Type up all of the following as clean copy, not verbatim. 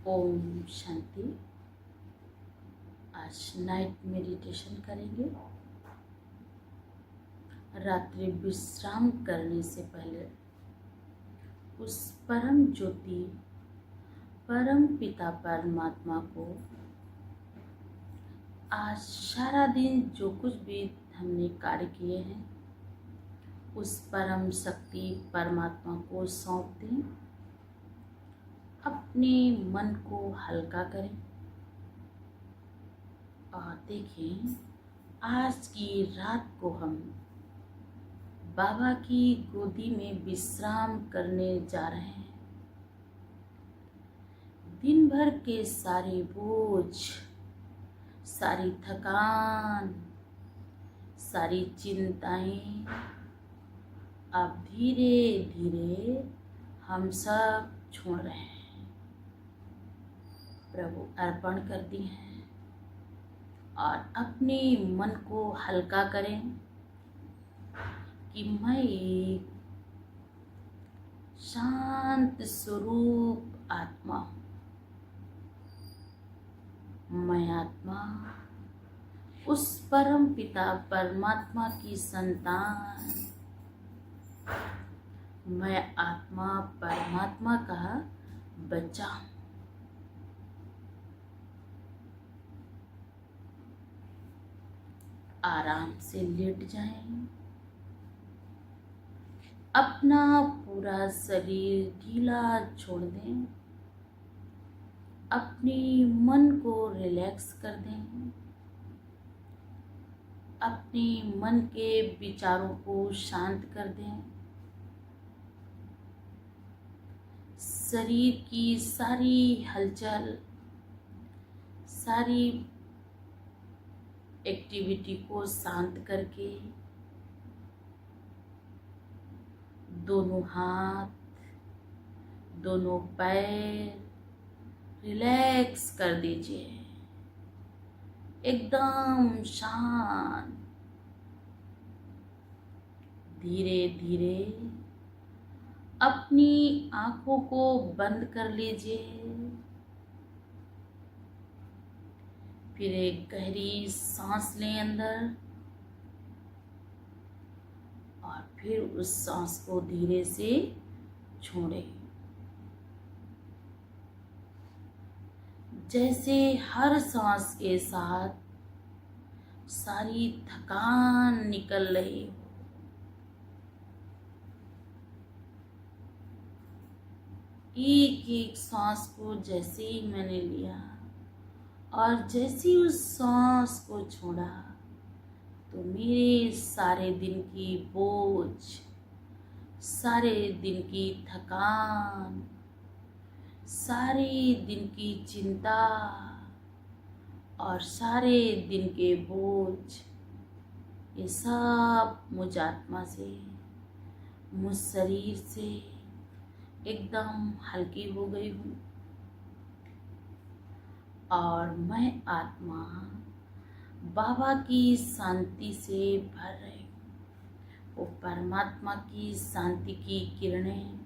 ओम शांति। आज night meditation करेंगे। रात्रि विश्राम करने से पहले उस परम ज्योति परम पिता परमात्मा को आज सारा दिन जो कुछ भी हमने कार्य किए हैं उस परम शक्ति परमात्मा को सौंप दें। अपने मन को हल्का करें और देखें आज की रात को हम बाबा की गोदी में विश्राम करने जा रहे हैं। दिन भर के सारे बोझ, सारी थकान, सारी चिंताएं अब धीरे धीरे हम सब छोड़ रहे हैं, प्रभु अर्पण कर दी हैं और अपने मन को हल्का करें कि मैं एक शांत स्वरूप आत्मा हूँ। मैं आत्मा उस परम पिता परमात्मा की संतान, मैं आत्मा परमात्मा का बच्चा हूँ। आराम से लेट जाएं। अपना पूरा शरीर ढीला छोड़ दें। अपने मन को रिलैक्स कर दें। अपने मन के विचारों को शांत कर दें। शरीर की सारी हलचल, सारी एक्टिविटी को शांत करके दोनों हाथ, दोनों पैर रिलैक्स कर दीजिए। एकदम शांत। धीरे धीरे अपनी आंखों को बंद कर लीजिए। फिर एक गहरी सांस लें अंदर और फिर उस सांस को धीरे से छोड़ें। जैसे हर सांस के साथ सारी थकान निकल रही हो। एक एक सांस को जैसे ही मैंने लिया और जैसे ही उस सांस को छोड़ा तो मेरे सारे दिन की बोझ, सारे दिन की थकान, सारे दिन की चिंता और सारे दिन के बोझ, ये सब मुझ आत्मा से, मुझ शरीर से एकदम हल्की हो गई हूँ। और मैं आत्मा बाबा की शांति से भर रही हूँ। वो परमात्मा की शांति की किरणें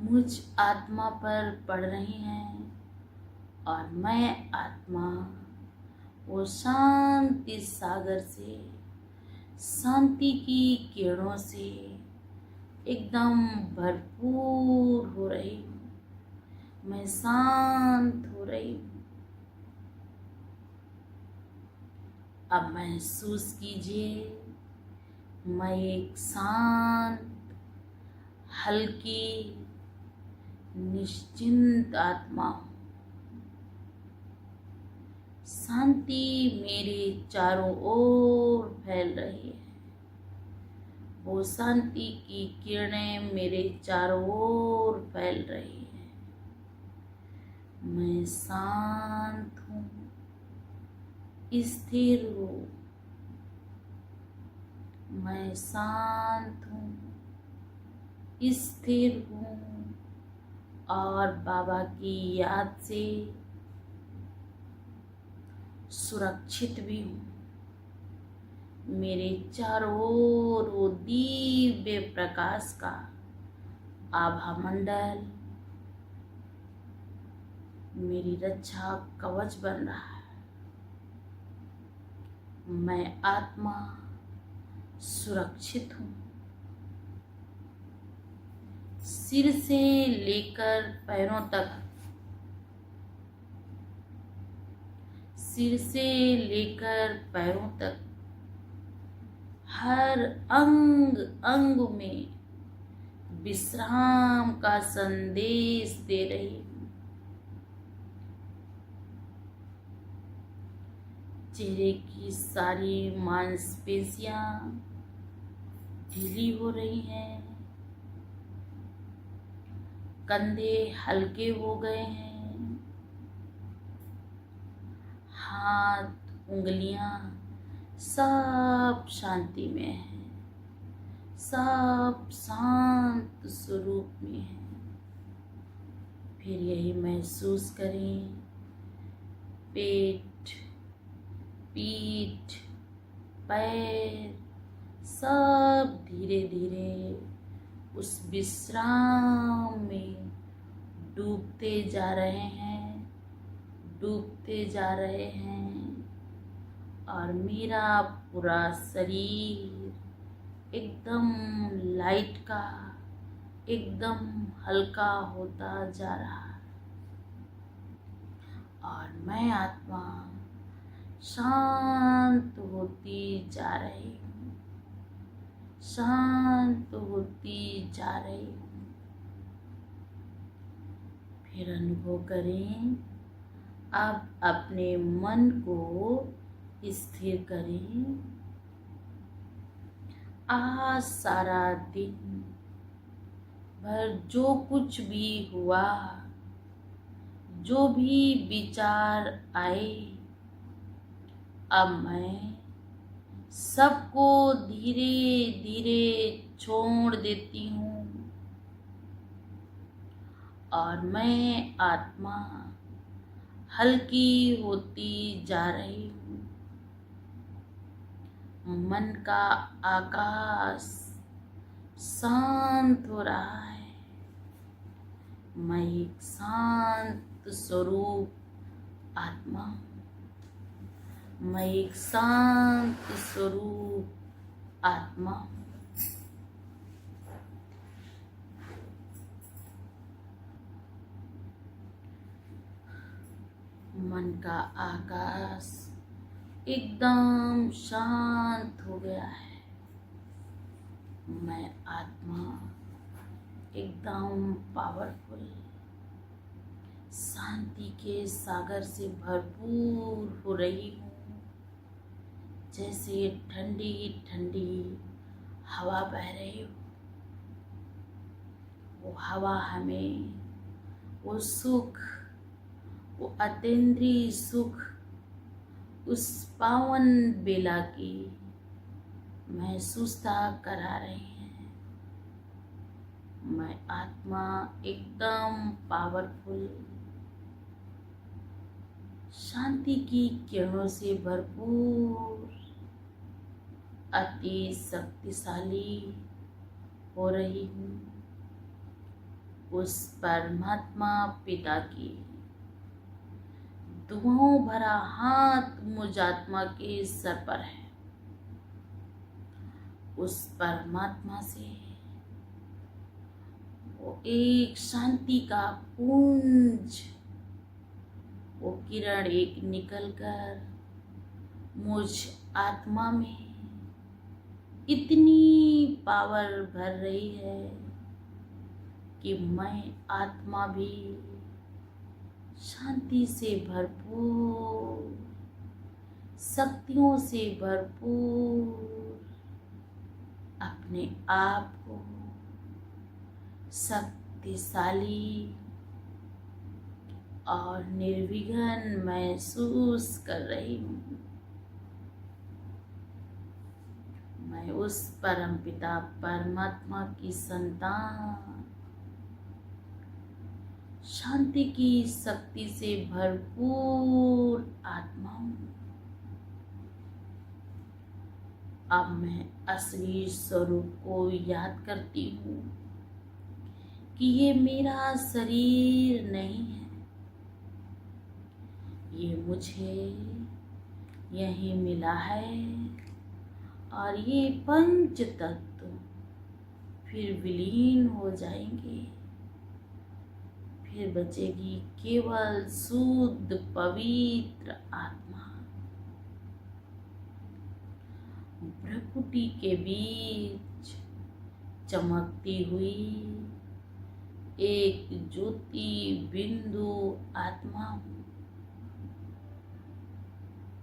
मुझ आत्मा पर पड़ रही हैं और मैं आत्मा वो शांति सागर से, शांति की किरणों से एकदम भरपूर हो रही हूँ। मैं शांत हो रही हूँ। अब महसूस कीजिए मैं एक शांत, हल्की, निश्चिंत आत्मा हूँ। शांति मेरे चारों ओर फैल रही है। वो शांति की किरणें मेरे चारों ओर फैल रही है। मैं शांत हूँ, स्थिर हूँ। मैं शांत हूँ, स्थिर हूँ और बाबा की याद से सुरक्षित भी हूँ। मेरे चारों ओर वो दिव्य प्रकाश का आभा मंडल मेरी रक्षा कवच बन रहा है। मैं आत्मा सुरक्षित हूँ। सिर से लेकर पैरों तक, सिर से लेकर पैरों तक हर अंग अंग में विश्राम का संदेश दे रही हूँ। चेहरे की सारी मांसपेशियां ढीली हो रही हैं, कंधे हल्के हो गए हैं, हाथ उंगलियां सब शांति में है, सब शांत स्वरूप में है। फिर यही महसूस करें, पेट, पीठ, पैर सब धीरे धीरे उस विश्राम में डूबते जा रहे हैं, डूबते जा रहे हैं। और मेरा पूरा शरीर एकदम लाइट का, एकदम हल्का होता जा रहा है। और मैं आत्मा शांत होती जा रही हूँ, शांत होती जा रही हूँ। फिर अनुभव करें, अब अपने मन को स्थिर करें। आज सारा दिन भर जो कुछ भी हुआ, जो भी विचार आए, अब मैं सबको धीरे धीरे छोड़ देती हूँ। और मैं आत्मा हल्की होती जा रही हूँ। मन का आकाश शांत हो रहा है। मैं एक शांत स्वरूप आत्मा हूँ। मैं एक शांत स्वरूप आत्मा हूँ। मन का आकाश एकदम शांत हो गया है। मैं आत्मा एकदम पावरफुल, शांति के सागर से भरपूर हो रही हूँ। जैसे ठंडी ठंडी हवा बह रही हो, वो हवा हमें वो सुख, वो अतीन्द्रिय सुख, उस पावन बेला की महसूसता करा रहे हैं। मैं आत्मा एकदम पावरफुल, शांति की किरणों से भरपूर, अति शक्तिशाली हो रही हूँ। उस परमात्मा पिता की दुआओं भरा हाथ मुझ आत्मा के सर पर है। उस परमात्मा से वो एक शांति का पुंज, वो किरण एक निकलकर मुझ आत्मा में इतनी पावर भर रही है कि मैं आत्मा भी शांति से भरपूर, शक्तियों से भरपूर अपने आप को शक्तिशाली और निर्विघ्न महसूस कर रही हूँ। मैं उस परमपिता परमात्मा की संतान, शांति की शक्ति से भरपूर आत्मा हूँ। अब मैं असली स्वरूप को याद करती हूँ कि ये मेरा शरीर नहीं है, मुझे यही मिला है और ये पंच तत्व फिर विलीन हो जाएंगे। फिर बचेगी केवल शुद्ध पवित्र आत्मा। भ्रकुटी के बीच चमकती हुई एक ज्योति बिंदु आत्मा हूँ।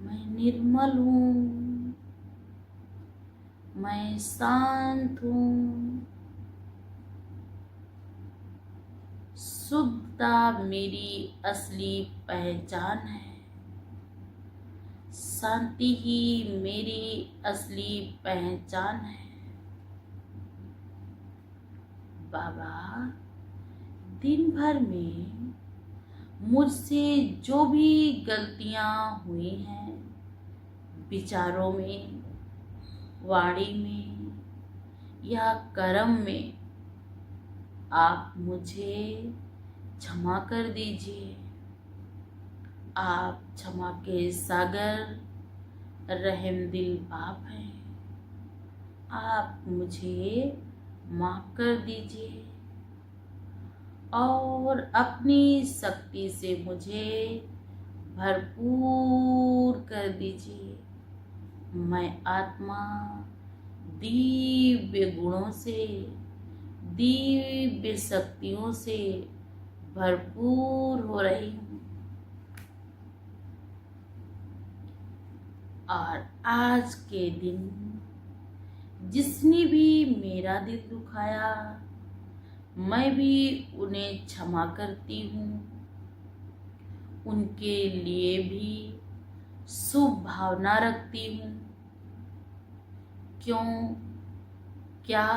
मैं निर्मल हूँ, मैं शांत हूँ। शुद्धता मेरी असली पहचान है। शांति ही मेरी असली पहचान है। बाबा, दिन भर में मुझसे जो भी गलतियां हुई हैं, विचारों में, वाणी में या कर्म में, आप मुझे क्षमा कर दीजिए। आप क्षमा के सागर, रहम दिल बाप हैं। आप मुझे माफ कर दीजिए और अपनी शक्ति से मुझे भरपूर कर दीजिए। मैं आत्मा दिव्य गुणों से, दिव्य शक्तियों से भरपूर हो रही हूँ। और आज के दिन जिसने भी मेरा दिल दुखाया, मैं भी उन्हें क्षमा करती हूँ। उनके लिए भी शुभ भावना रखती हूँ। क्यों, क्या,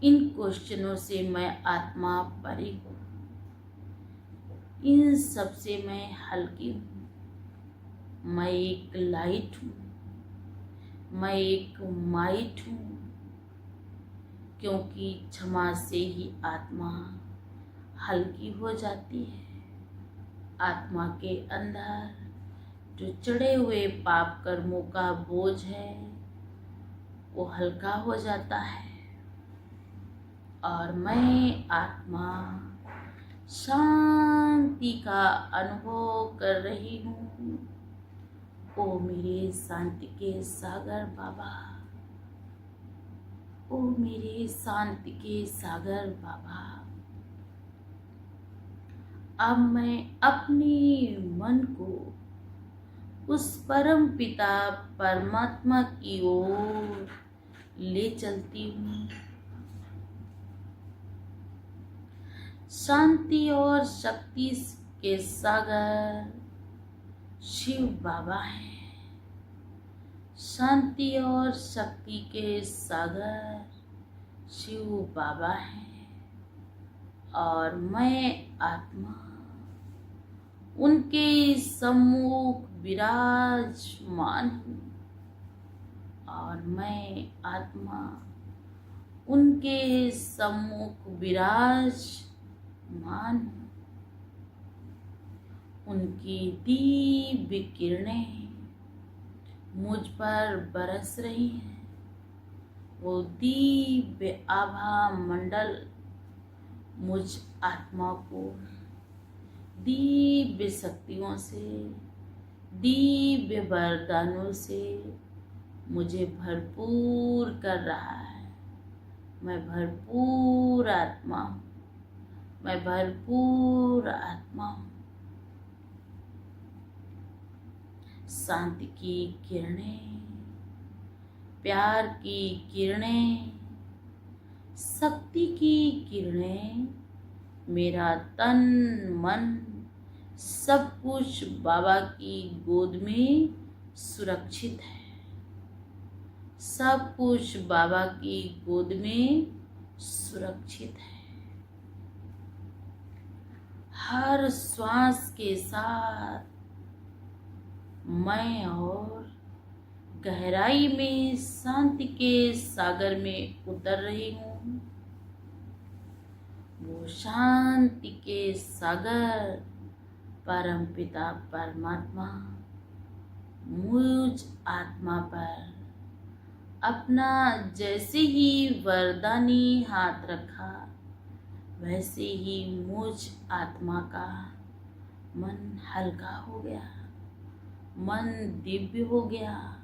इन क्वेश्चनों से मैं आत्मा परी हूँ। इन सब से मैं हल्की हूँ। मैं एक लाइट हूँ, मैं एक माइट हूँ। क्योंकि क्षमा से ही आत्मा हल्की हो जाती है। आत्मा के अंदर जो चढ़े हुए पाप कर्मों का बोझ है वो हल्का हो जाता है। और मैं आत्मा शांति का अनुभव कर रही हूँ। ओ मेरे शांति के सागर बाबा, ओ मेरे शांति के सागर बाबा, अब मैं अपने मन को उस परम पिता परमात्मा की ओर ले चलती हूँ। शांति और शक्ति के सागर शिव बाबा हैं। शांति और शक्ति के सागर शिव बाबा हैं। और मैं आत्मा उनके सम्मुख विराजमान हूँ। और मैं आत्मा उनके सम्मुख विराजमान हूँ। उनकी दिव्य किरणें मुझ पर बरस रही हैं। वो दिव्य आभा मंडल मुझ आत्मा को दिव्य शक्तियों से, दिव्य वरदानों से मुझे भरपूर कर रहा है। मैं भरपूर आत्मा हूँ, मैं भरपूर आत्मा हूँ। शांति की किरणें, प्यार की किरणें, शक्ति की किरणें, मेरा तन मन सब कुछ बाबा की गोद में सुरक्षित है। सब कुछ बाबा की गोद में सुरक्षित है। हर श्वास के साथ मैं और गहराई में शांति के सागर में उतर रही हूँ। वो शांति के सागर परमपिता परमात्मा मुझ आत्मा पर अपना जैसे ही वरदानी हाथ रखा, वैसे ही मुझ आत्मा का मन हल्का हो गया, मन दिव्य हो गया,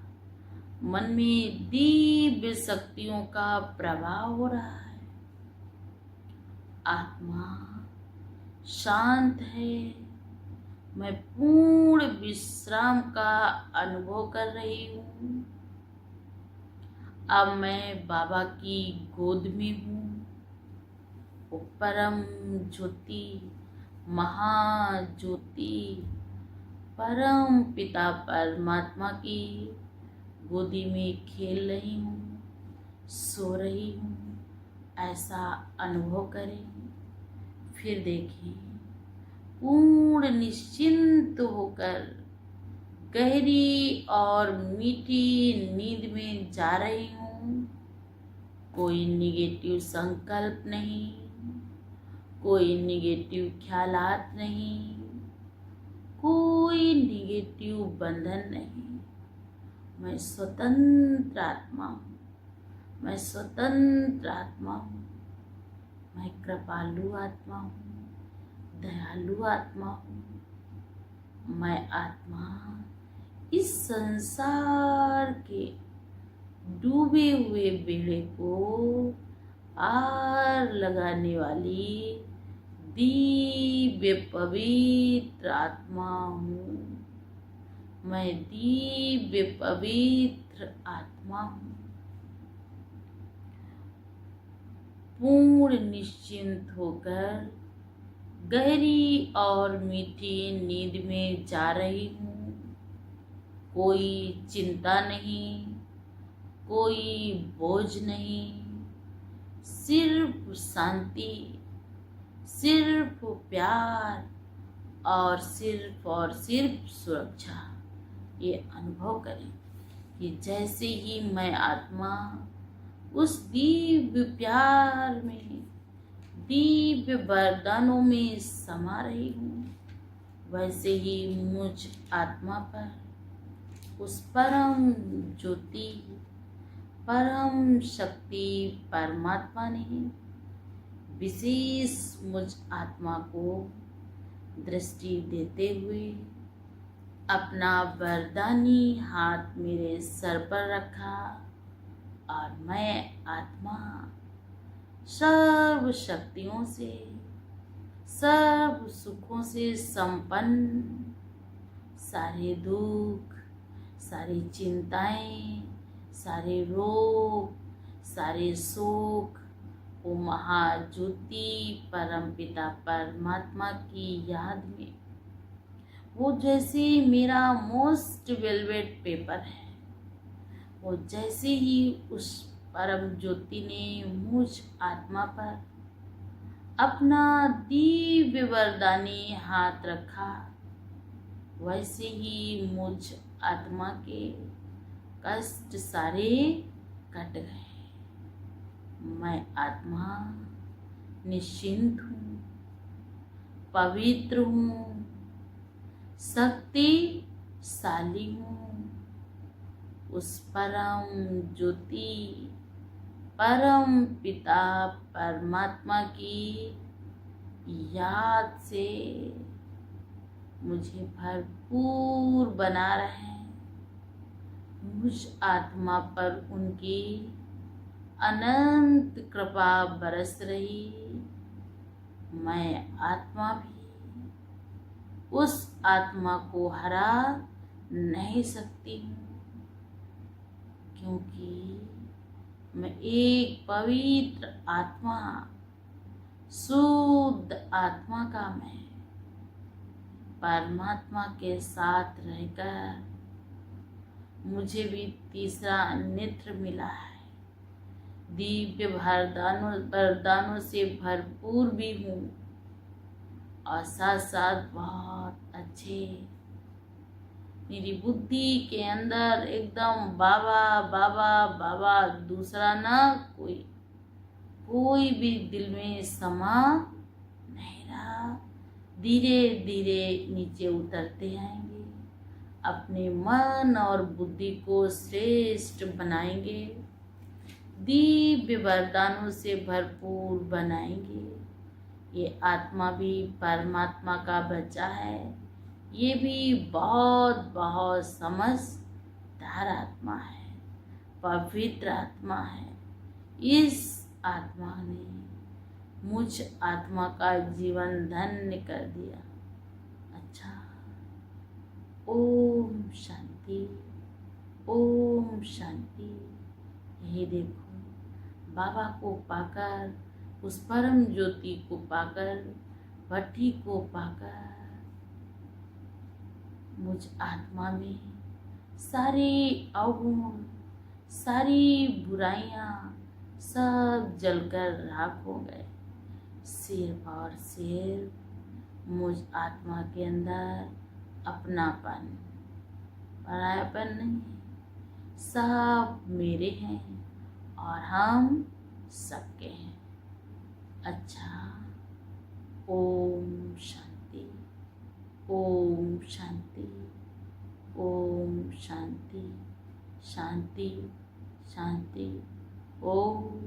मन में दिव्य शक्तियों का प्रभाव हो रहा है। आत्मा शांत है, मैं पूर्ण विश्राम का अनुभव कर रही हूँ। अब मैं बाबा की गोद में हूँ। वो परम ज्योति, महाज्योति, परम पिता परमात्मा की गोदी में खेल रही हूँ, सो रही हूँ, ऐसा अनुभव करें। फिर देखें, पूर्ण निश्चिंत होकर गहरी और मीठी नींद में जा रही हूँ। कोई निगेटिव संकल्प नहीं, कोई निगेटिव ख्यालात नहीं, कोई निगेटिव बंधन नहीं। मैं स्वतंत्र आत्मा हूँ, मैं स्वतंत्र आत्मा हूँ, मैं कृपालु आत्मा हूँ, दयालु आत्मा हूँ। मैं आत्मा इस संसार के डूबे हुए बेड़े को पार लगाने वाली दिव्य पवित्र आत्मा हूँ। मैं दिव्य पवित्र आत्मा हूँ। पूर्ण निश्चिंत होकर गहरी और मीठी नींद में जा रही हूँ। कोई चिंता नहीं, कोई बोझ नहीं, सिर्फ शांति, सिर्फ प्यार और सिर्फ सुरक्षा। ये अनुभव करें कि जैसे ही मैं आत्मा उस दिव्य प्यार में, दिव्य वरदानों में समा रही हूँ, वैसे ही मुझ आत्मा पर उस परम ज्योति, परम शक्ति परमात्मा ने विशेष मुझ आत्मा को दृष्टि देते हुए अपना वरदानी हाथ मेरे सर पर रखा और मैं आत्मा सर्व शक्तियों से, सर्व सुखों से संपन्न, सारे दुख, सारी चिंताएं, सारे रोग, सारे शोक वो महाज्योति परमपिता परमात्मा की याद में, वो जैसे मेरा मोस्ट वेलवेट पेपर है, वो जैसे ही उस परम ज्योति ने मुझ आत्मा पर अपना दिव्य वरदानी हाथ रखा, वैसे ही मुझ आत्मा के कष्ट सारे कट गए। मैं आत्मा निश्चिंत हूँ, पवित्र हूँ, शक्तिशाली हूँ। उस परम ज्योति, परम पिता परमात्मा की याद से मुझे भरपूर बना रहे। मुझ आत्मा पर उनकी अनंत कृपा बरस रही। मैं आत्मा भी उस आत्मा को हरा नहीं सकती हूँ, क्योंकि मैं एक पवित्र आत्मा, शुद्ध आत्मा का मैं परमात्मा के साथ रहकर मुझे भी तीसरा नेत्र मिला है। दिव्य वरदानों से भरपूर भी हूँ और साथ साथ बहुत अच्छे, मेरी बुद्धि के अंदर एकदम बाबा बाबा बाबा, दूसरा ना कोई भी दिल में समा नहीं रहा। धीरे धीरे नीचे उतरते आएंगे, अपने मन और बुद्धि को श्रेष्ठ बनाएंगे, दिव्य वरदानों से भरपूर बनाएंगे। ये आत्मा भी परमात्मा का बच्चा है, ये भी बहुत बहुत समझदार आत्मा है, पवित्र आत्मा है। इस आत्मा ने मुझ आत्मा का जीवन धन्य कर दिया। अच्छा, ओम शांति, ओम शांति। यही देखो, बाबा को पाकर, उस परम ज्योति को पाकर, भट्टी को पाकर, मुझ आत्मा में सारी अवगुण, सारी बुराइयां सब जलकर राख हो गए। सिर्फ और सिर्फ मुझ आत्मा के अंदर अपनापन, परायापन नहीं, सब मेरे हैं और हम सबके हैं। अच्छा, ओम शांति, ओम शांति, ओम शांति, शांति शांति, ओम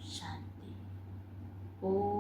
शांति, ओम